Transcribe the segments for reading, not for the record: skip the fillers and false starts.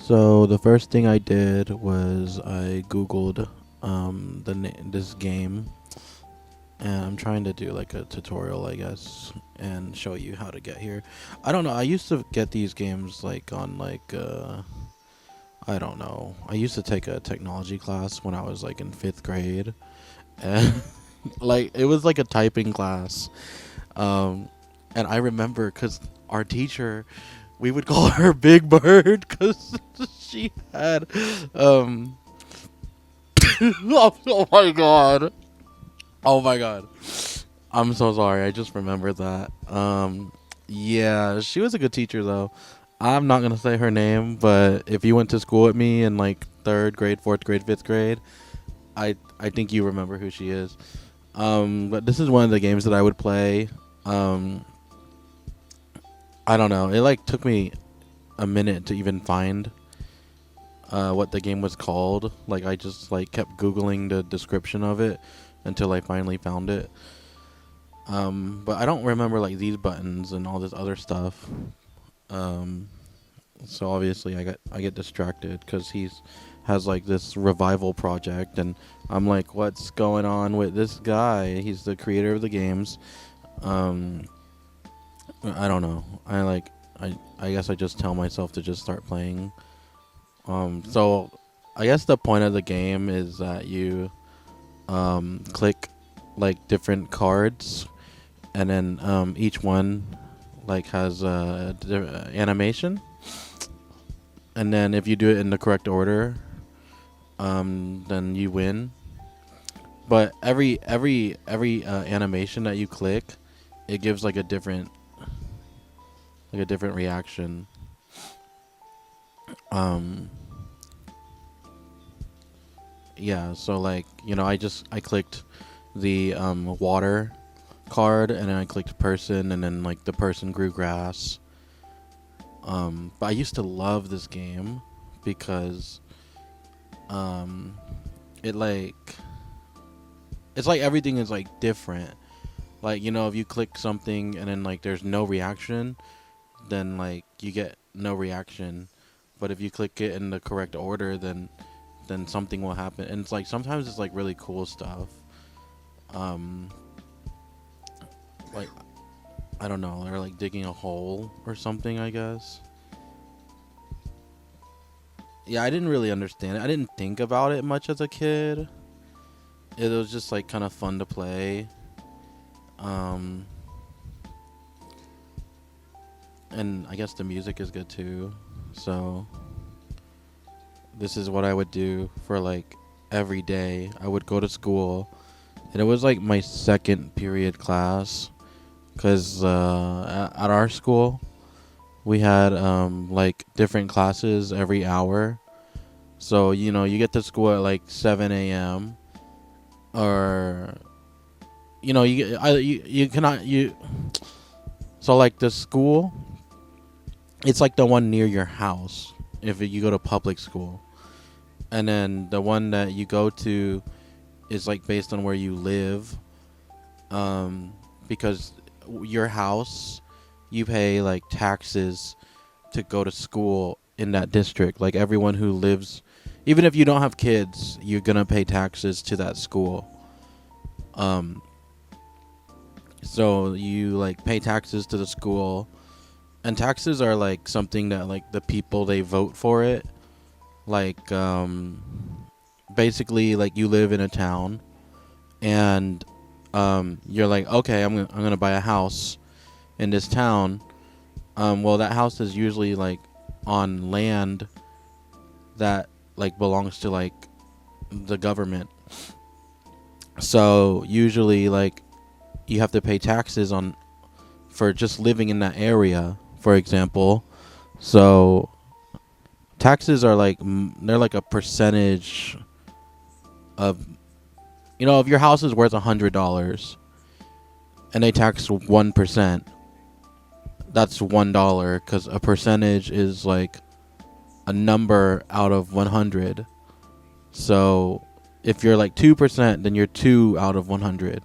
So the first thing I did was I googled this game, and I'm trying to do like a tutorial, I guess, and show you how to get here. I don't know. I used to get these games like on I don't know. I used to take a technology class when I was like in 5th grade, and like it was like a typing class. Um, and I remember because our teacher, we would call her Big Bird because she had um oh my god. Oh my god. I'm so sorry. I just remembered that. Yeah, she was a good teacher though. I'm not gonna say her name, but if you went to school with me in like 3rd grade, 4th grade, 5th grade, I think you remember who she is. But this is one of the games that I would play. Um, I don't know. It like took me a minute to even find what the game was called. Like I just like kept googling the description of it until I finally found it. But I don't remember like these buttons and all this other stuff. Um, so obviously I get distracted because he's has like this revival project, and I'm like, what's going on with this guy? He's the creator of the games. Um, I don't know. I guess I just tell myself to just start playing. So I guess the point of the game is that you click like different cards, and then each one like has a animation, and then if you do it in the correct order, then you win. But every animation that you click, it gives like a different reaction. Um, yeah, so like I clicked the water card, and then I clicked person, and then like the person grew grass. But I used to love this game because um, it like it's like everything is like different. Like if you click something and then like there's no reaction, then like you get no reaction. But if you click it in the correct order, then something will happen. And it's like sometimes it's like really cool stuff. Um, like I don't know, they're like digging a hole or something, I guess. Yeah, I didn't really understand it. I didn't think about it much as a kid. It was just like kind of fun to play. Um, and I guess the music is good too. So this is what I would do for like every day. I would go to school, and it was like my second period class because at our school we had like different classes every hour. So you get to school at like 7 a.m. or you cannot you so like the school, it's like the one near your house if you go to public school, and then the one that you go to is like based on where you live, because your house, you pay like taxes to go to school in that district. Like everyone who lives, even if you don't have kids, you're gonna pay taxes to that school. um so you like pay taxes to the school, and taxes are like something that like the people, they vote for it. Like basically like you live in a town, and you're like, okay, I'm gonna buy a house in this town. Well, that house is usually like on land that like belongs to like the government. So usually like you have to pay taxes on for just living in that area, for example. So taxes are like they're like a percentage of, if your house is worth $100 and they tax 1%, that's $1 because a percentage is like a number out of 100. So if you're like 2%, then you're 2 out of 100.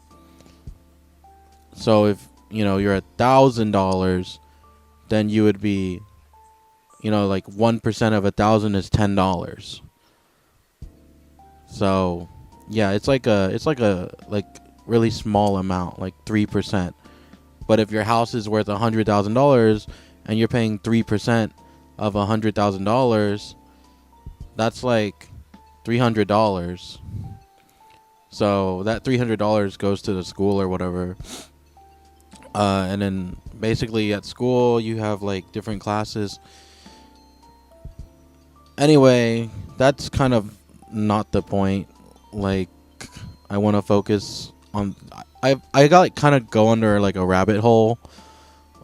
So if you're $1,000, then you would be like 1% of 1,000 is $10. So yeah, it's like a really small amount, like 3%. But if your house is worth $100,000 and you're paying 3% of $100,000, that's like $300. So that $300 goes to the school or whatever. And then basically at school you have like different classes. Anyway, that's kind of not the point. Like, I want to focus on. I got like kind of go under like a rabbit hole,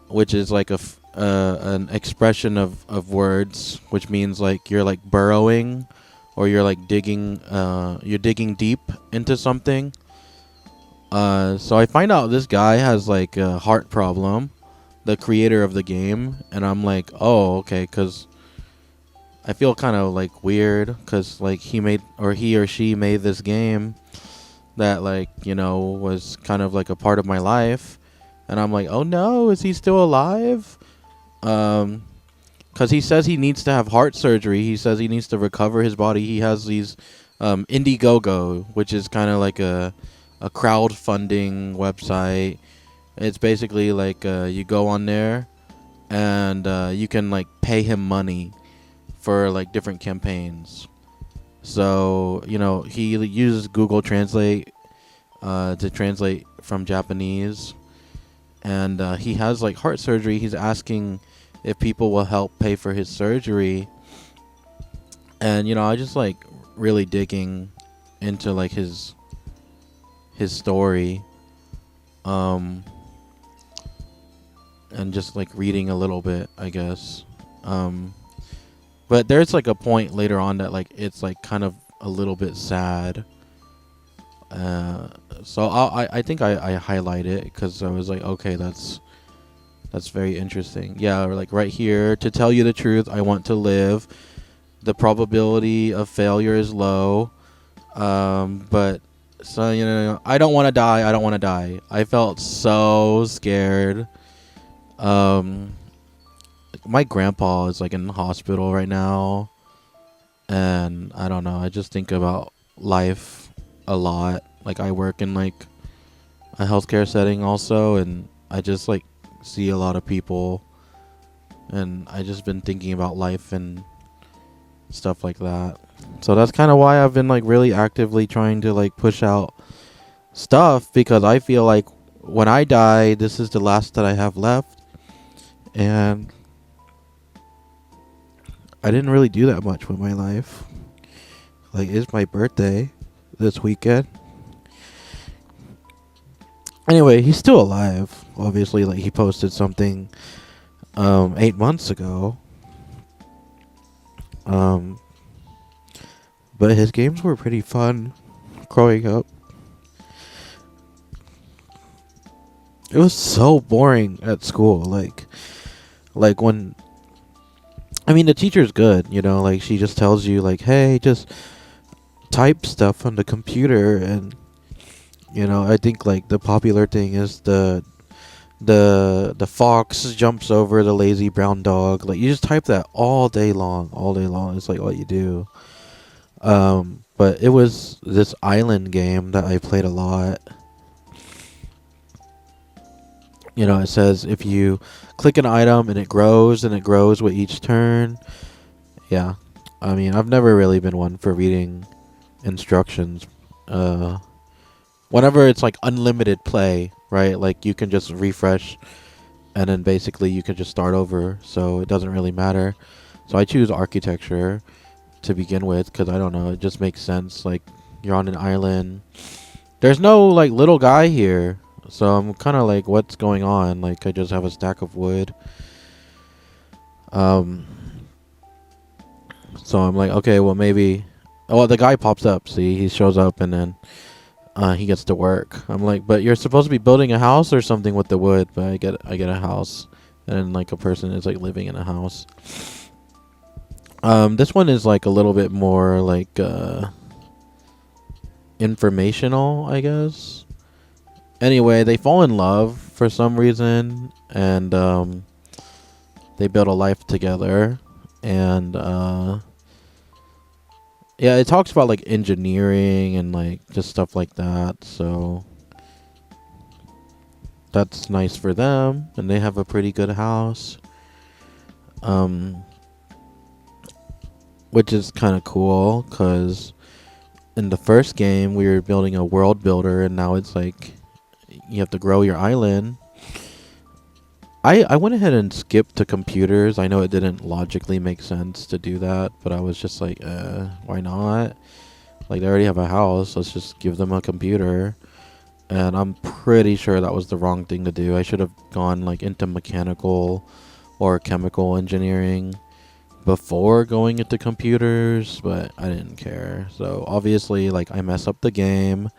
which is like an expression of words, which means like you're like burrowing, or you're like digging. You're digging deep into something. So I find out this guy has like a heart problem, the creator of the game, and I'm like, oh, okay, because I feel kind of like weird because like he or she made this game that like was kind of like a part of my life, and I'm like, oh no, is he still alive? Because he says he needs to have heart surgery. He says he needs to recover his body. He has these Indiegogo, which is kind of like a crowdfunding website. It's basically like you go on there and you can like pay him money for like different campaigns. So he uses Google Translate to translate from Japanese, and he has like heart surgery. He's asking if people will help pay for his surgery, and I just like really digging into like his story, and just like reading a little bit, I guess. But there's like a point later on that like it's like kind of a little bit sad. So I think I highlight it because I was like, okay, that's very interesting. Yeah, or like right here, to tell you the truth, I want to live. The probability of failure is low. But so I don't want to die. I don't want to die. I felt so scared. My grandpa is like in the hospital right now, and I don't know, I just think about life a lot. Like, I work in like a healthcare setting also, and I just like see a lot of people, and I just been thinking about life and stuff like that. So that's kind of why I've been like really actively trying to like push out stuff, because I feel like when I die, this is the last that I have left, and I didn't really do that much with my life. Like, it's my birthday this weekend. Anyway, he's still alive. Obviously, like, he posted something 8 months ago. But his games were pretty fun growing up. It was so boring at school. Like when, I mean, the teacher's good, like she just tells you like, hey, just type stuff on the computer, and I think like the popular thing is the fox jumps over the lazy brown dog. Like, you just type that all day long. It's like what you do. But it was this island game that I played a lot. It says if you click an item and it grows with each turn. Yeah. I mean, I've never really been one for reading instructions. Whenever it's like unlimited play, right? Like, you can just refresh and then basically you can just start over. So it doesn't really matter. So I choose architecture to begin with because I don't know, it just makes sense. Like, you're on an island. There's no like little guy here. So I'm kind of like, what's going on? Like, I just have a stack of wood. So I'm like, okay, well, maybe. Oh, the guy pops up. See, he shows up and then he gets to work. I'm like, but you're supposed to be building a house or something with the wood. But I get a house, and then like a person is like living in a house. This one is like a little bit more like informational, I guess. Anyway, they fall in love for some reason, and they build a life together. and yeah, it talks about like engineering and like just stuff like that. So that's nice for them, and they have a pretty good house, um, which is kind of cool because in the first game we were building a world builder, and now it's like you have to grow your island. I went ahead and skipped to computers. I know it didn't logically make sense to do that, but I was just like, why not? Like, they already have a house. Let's just give them a computer. And I'm pretty sure that was the wrong thing to do. I should have gone like into mechanical or chemical engineering before going into computers, but I didn't care. So obviously, like, I mess up the game,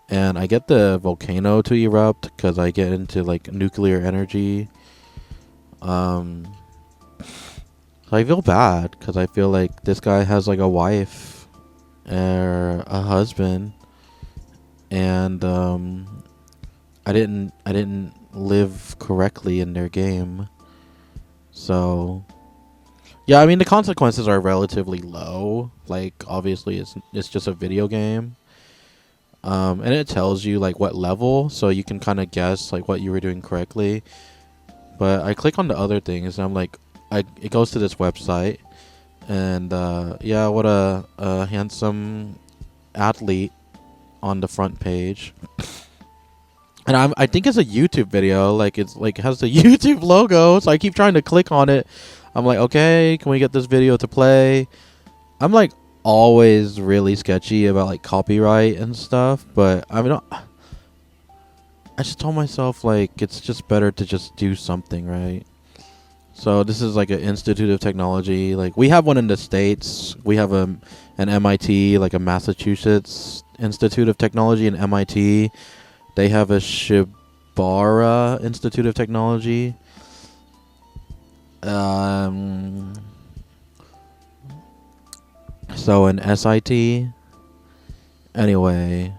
and I get the volcano to erupt because I get into like nuclear energy. So I feel bad because I feel like this guy has like a wife or a husband, and I didn't live correctly in their game. So yeah, I mean the consequences are relatively low. Like obviously it's just a video game. And it tells you like what level, so you can kind of guess like what you were doing correctly. But I click on the other things, and I'm like, it goes to this website, and yeah, what a handsome athlete on the front page. And I think it's a YouTube video, like it's like has the YouTube logo, so I keep trying to click on it. I'm like, okay, can we get this video to play? I'm like always really sketchy about like copyright and stuff, but I mean, I just told myself like it's just better to just do something, right? So this is like an Institute of Technology. Like we have one in the States. We have an MIT, like a Massachusetts Institute of Technology, and MIT. They have a Shibara Institute of Technology. So an SIT. Anyway,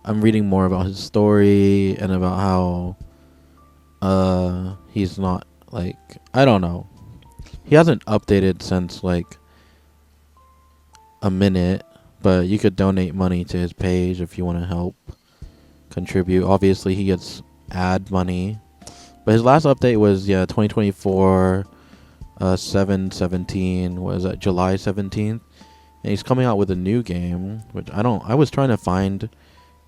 I'm reading more about his story and about how he's not like, I don't know. He hasn't updated since like a minute, but you could donate money to his page if you want to help contribute. Obviously he gets ad money. But his last update was 2024 7/17 was July 17th. And he's coming out with a new game, which I was trying to find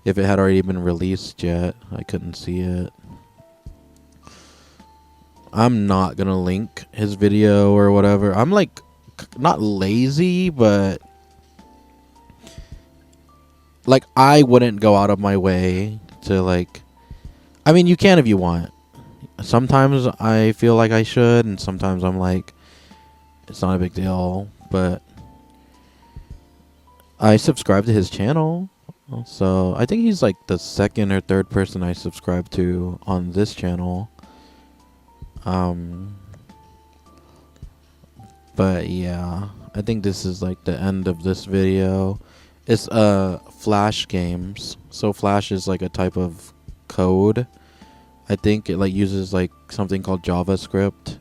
if it had already been released yet. I couldn't see it. I'm not gonna link his video or whatever. I'm like not lazy, but like I wouldn't go out of my way to like, I mean you can if you want. Sometimes I feel like I should, and sometimes I'm like, it's not a big deal. But I subscribe to his channel, so I think he's like the second or third person I subscribe to on this channel. But yeah, I think this is like the end of this video. It's Flash games. So Flash is like a type of code. I think it like uses like something called JavaScript.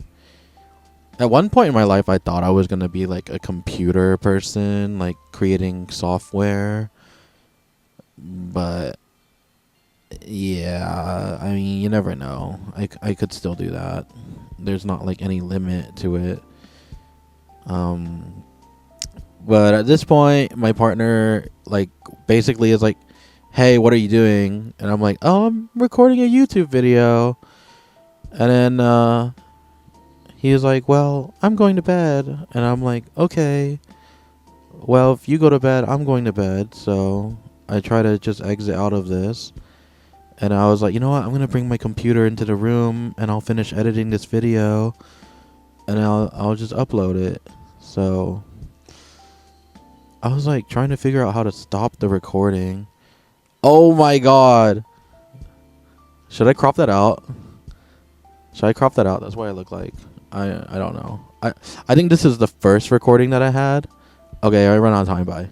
At one point in my life I thought I was going to be like a computer person, like creating software. But yeah, I mean, you never know. I could still do that. There's not like any limit to it. But at this point, my partner like basically is like, "Hey, what are you doing?" And I'm like, "Oh, I'm recording a YouTube video." And then he was like, "Well, I'm going to bed." And I'm like, "Okay. Well, if you go to bed, I'm going to bed." So I try to just exit out of this. And I was like, you know what? I'm going to bring my computer into the room and I'll finish editing this video. And I'll just upload it. So I was like trying to figure out how to stop the recording. Oh my god. Should I crop that out? Should I crop that out? That's what I look like. I don't know. I think this is the first recording that I had. Okay, I ran out of time. Bye.